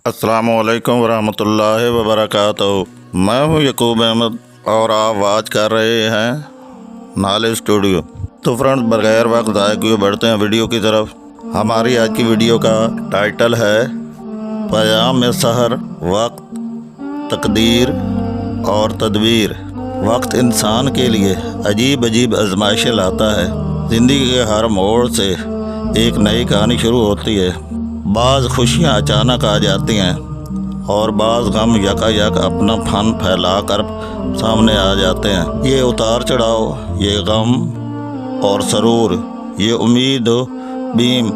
अस्सलामुअलैकुम वरहमतुल्लाहि वबरकातुहू। मैं हूँ यकूब अहमद और आप वाच कर रहे हैं नाले स्टूडियो। तो फ्रेंड्स, बगैर वक्त ज़ाया किए बढ़ते हैं वीडियो की तरफ। हमारी आज की वीडियो का टाइटल है क़याम सहर, वक्त, तकदीर और तदबीर। वक्त इंसान के लिए अजीब अजीब आजमाइशें लाता है। ज़िंदगी के हर मोड़ से एक नई कहानी शुरू होती है। बाज़ खुशियाँ अचानक आ जाती हैं और बाज़ गम यकायक अपना फन फैला कर सामने आ जाते हैं। ये उतार चढ़ाव, ये गम और सरूर, ये उम्मीद व बीम,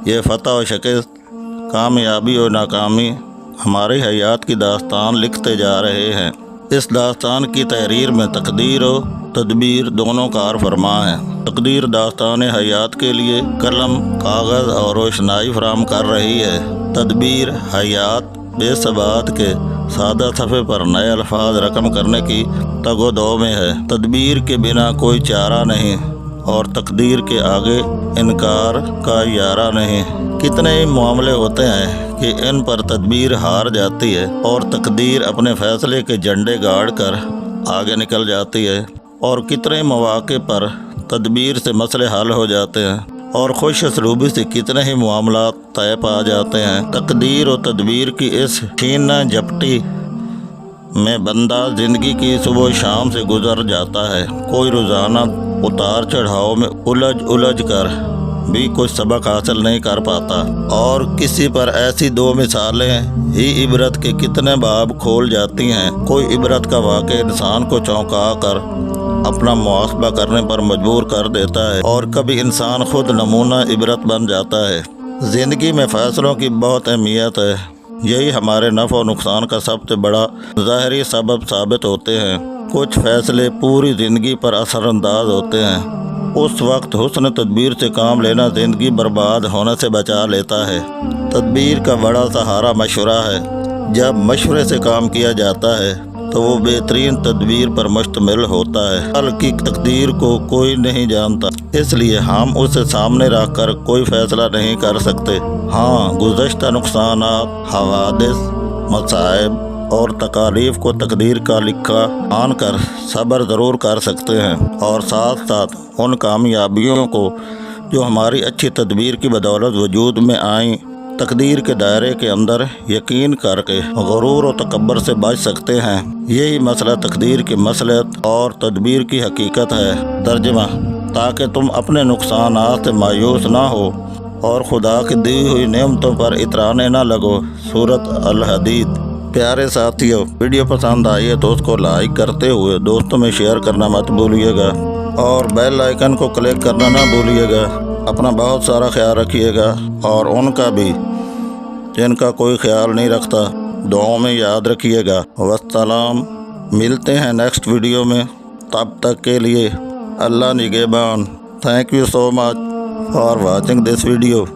ये फतह व शिकस्त, कामयाबी और नाकामी हमारी हयात की दास्तान लिखते जा रहे हैं। इस दास्तान की तहरीर में तकदीर और तदबीर दोनों कार फरमा है। तकदीर दास्तान हयात के लिए कलम, कागज़ और रोशनाई फराम कर रही है। तदबीर हयात बेसबात के सादा सफ़े पर नए अल्फाज रकम करने की तगोदो में है। तदबीर के बिना कोई चारा नहीं और तकदीर के आगे इनकार का यारा नहीं। कितने ही मामले होते हैं कि इन पर तदबीर हार जाती है और तकदीर अपने फैसले के झंडे गाड़ कर आगे निकल जाती है, और कितने मौके पर तदबीर से मसले हल हो जाते हैं और खुश असलूबी से कितने ही मामला तय पा जाते हैं। तकदीर और तदबीर की इस छीना झपटी में बंदा ज़िंदगी की सुबह शाम से गुजर जाता है। कोई रोज़ाना उतार चढ़ाव में उलझ कर भी कुछ सबक हासिल नहीं कर पाता, और किसी पर ऐसी दो मिसालें ही इबरत के कितने बाब खोल जाती हैं। कोई इबरत का वाक़या इंसान को चौंका कर अपना मुहासबा करने पर मजबूर कर देता है, और कभी इंसान खुद नमूना इबरत बन जाता है। ज़िंदगी में फ़ैसलों की बहुत अहमियत है। यही हमारे नफ़ और नुकसान का सबसे बड़ा ज़ाहरी सबब साबित होते हैं। कुछ फ़ैसले पूरी ज़िंदगी पर असरअंदाज होते हैं। उस वक्त हुस्न तदबीर से काम लेना ज़िंदगी बर्बाद होने से बचा लेता है। तदबीर का बड़ा सहारा मशवरा है। जब मशवरे से काम किया जाता है तो वो बेहतरीन तदबीर पर मुश्तमिल होता है। कल की तकदीर को कोई नहीं जानता, इसलिए हम उसे सामने रख कर कोई फ़ैसला नहीं कर सकते। हाँ, गुज़श्ता नुकसानात, हवादिस, मसाइब और तकालीफ को तकदीर का लिखा मान कर सब्र ज़रूर कर सकते हैं, और साथ साथ उन कामयाबियों को जो हमारी अच्छी तदबीर की बदौलत वजूद में आईं, तकदीर के दायरे के अंदर यकीन करके गुरूर और तकब्बर से बच सकते हैं। यही मसला तकदीर की मसलहत और तदबीर की हकीकत है। तर्जमा: ताकि तुम अपने नुकसानात से मायूस ना हो और खुदा की दी हुई नेमतों पर इतराने ना लगो। सूरत अल हदीद। प्यारे साथियों, वीडियो पसंद आई है तो उसको लाइक करते हुए दोस्तों में शेयर करना मत भूलिएगा, और बेल आइकन को क्लिक करना ना भूलिएगा। अपना बहुत सारा ख्याल रखिएगा, और उनका भी जिनका कोई ख्याल नहीं रखता दुआओं में याद रखिएगा। वस्सलाम। मिलते हैं नेक्स्ट वीडियो में। तब तक के लिए अल्लाह निगहबान। Thank you so much for watching this video.